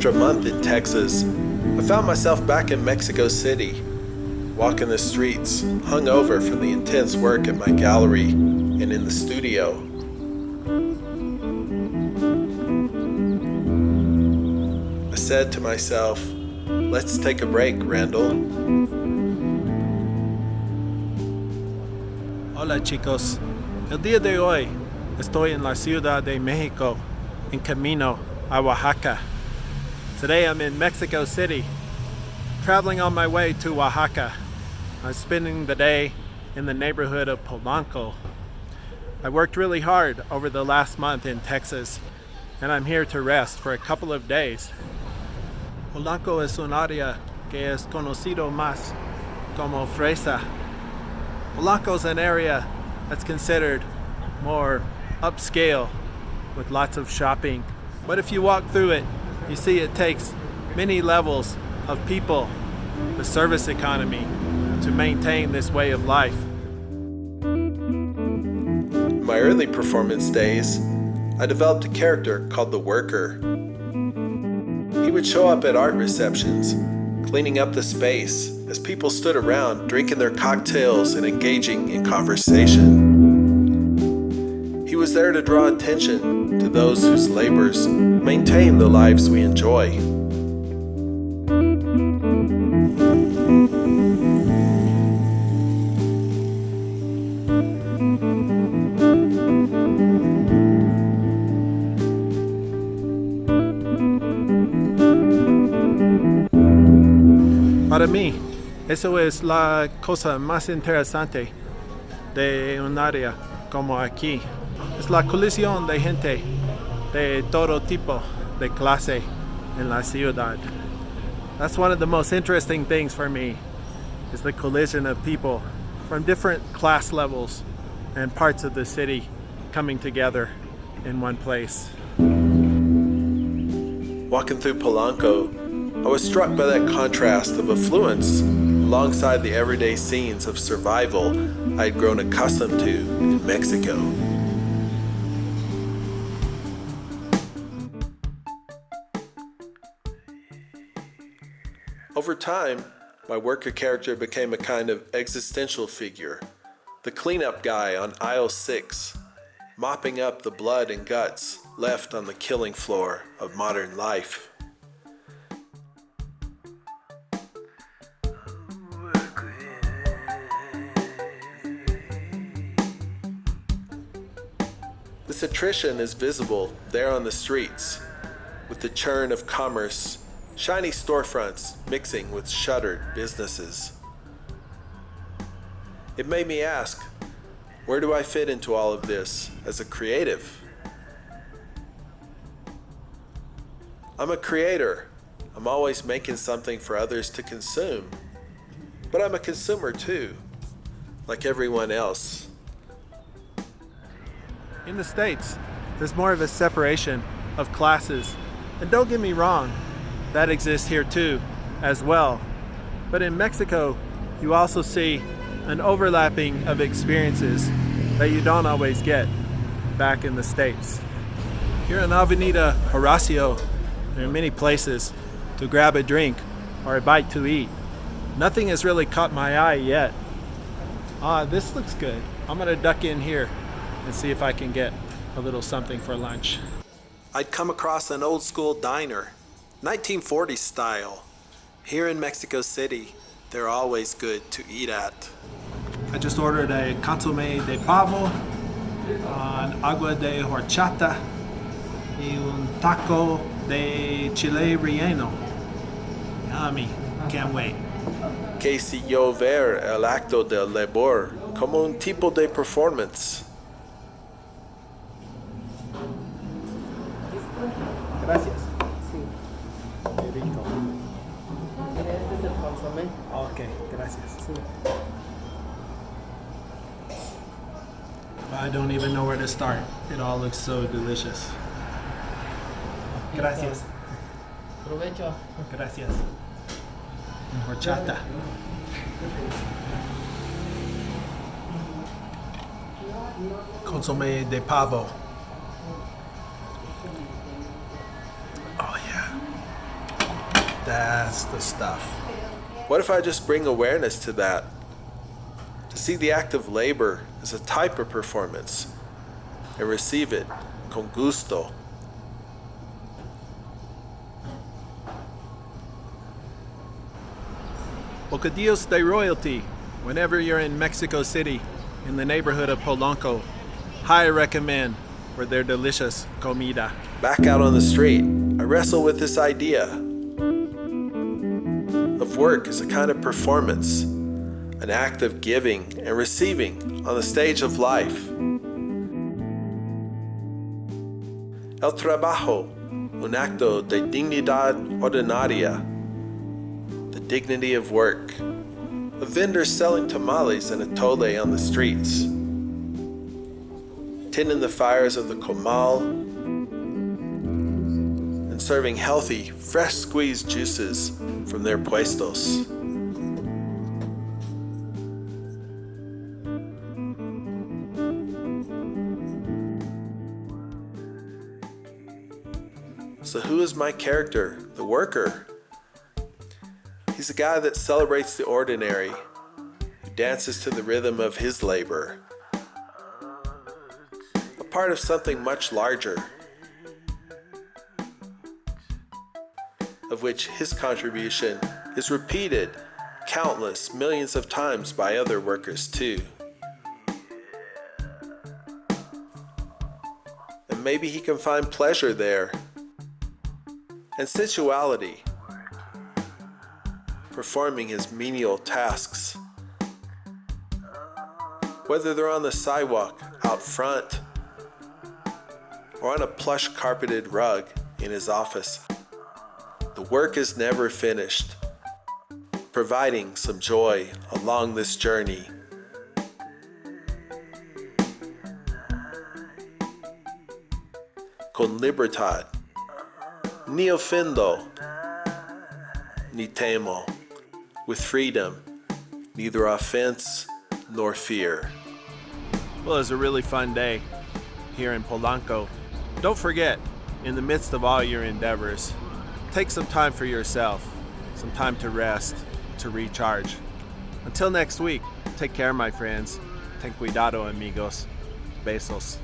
After a month in Texas, I found myself back in Mexico City, walking the streets, hungover from the intense work at my gallery and in the studio. I said to myself, let's take a break, Randall. Hola chicos, el día de hoy estoy en la Ciudad de México, en camino a Oaxaca. Today I'm in Mexico City, traveling on my way to Oaxaca. I'm spending the day in the neighborhood of Polanco. I worked really hard over the last month in Texas, and I'm here to rest for a couple of days. Polanco es un área que es conocido más como fresa. Polanco is an area that's considered more upscale with lots of shopping. But if you walk through it, you see it takes many levels of people, the service economy, to maintain this way of life. In my early performance days, I developed a character called the Worker. He would show up at art receptions, cleaning up the space as people stood around drinking their cocktails and engaging in conversation. He was there to draw attention to those whose labors maintain the lives we enjoy. Para mí, eso es la cosa más interesante de un área como aquí. Es la colisión de gente de todo tipo de clase en la ciudad. That's one of the most interesting things for me, is the collision of people from different class levels and parts of the city coming together in one place. Walking through Polanco, I was struck by that contrast of affluence alongside the everyday scenes of survival I had grown accustomed to in Mexico. Over time, my worker character became a kind of existential figure, the cleanup guy on aisle 6, mopping up the blood and guts left on the killing floor of modern life. This attrition is visible there on the streets, with the churn of commerce, shiny storefronts mixing with shuttered businesses. It made me ask, where do I fit into all of this as a creative? I'm a creator. I'm always making something for others to consume. But I'm a consumer too, like everyone else. In the States, there's more of a separation of classes. And don't get me wrong, that exists here too, as well. But in Mexico, you also see an overlapping of experiences that you don't always get back in the States. Here in Avenida Horacio, there are many places to grab a drink or a bite to eat. Nothing has really caught my eye yet. This looks good. I'm gonna duck in here and see if I can get a little something for lunch. I'd come across an old school diner, 1940s style. Here in Mexico City, they're always good to eat at. I just ordered a consommé de pavo, an agua de horchata, y un taco de chile relleno. Yummy, can't wait. Que si yo ver el acto del labor como un tipo de performance. Gracias. Sí. Qué rico. Mira, este es el consomé. Ok, gracias. Sí. I don't even know where to start. It all looks so delicious. Gracias. Provecho. Gracias. Horchata. Consommé de pavo. Oh yeah. That's the stuff. What if I just bring awareness to that? To see the act of labor as a type of performance and receive it con gusto. Bocadillos de Royalty. Whenever you're in Mexico City, in the neighborhood of Polanco, highly recommend for their delicious comida. Back out on the street, I wrestle with this idea of work as a kind of performance, an act of giving and receiving on the stage of life. El trabajo, un acto de dignidad ordinaria, the dignity of work. A vendor selling tamales and atole on the streets, tending the fires of the comal, and serving healthy, fresh squeezed juices from their puestos. So who is my character, the worker? He's a guy that celebrates the ordinary, who dances to the rhythm of his labor, a part of something much larger, of which his contribution is repeated countless millions of times by other workers too. And maybe he can find pleasure there, and sensuality, performing his menial tasks. Whether they're on the sidewalk out front or on a plush carpeted rug in his office, the work is never finished, providing some joy along this journey. Con libertad, ni ofendo, ni temo. With freedom, neither offense nor fear. Well, it was a really fun day here in Polanco. Don't forget, in the midst of all your endeavors, take some time for yourself, some time to rest, to recharge. Until next week, take care, my friends. Ten cuidado, amigos. Besos.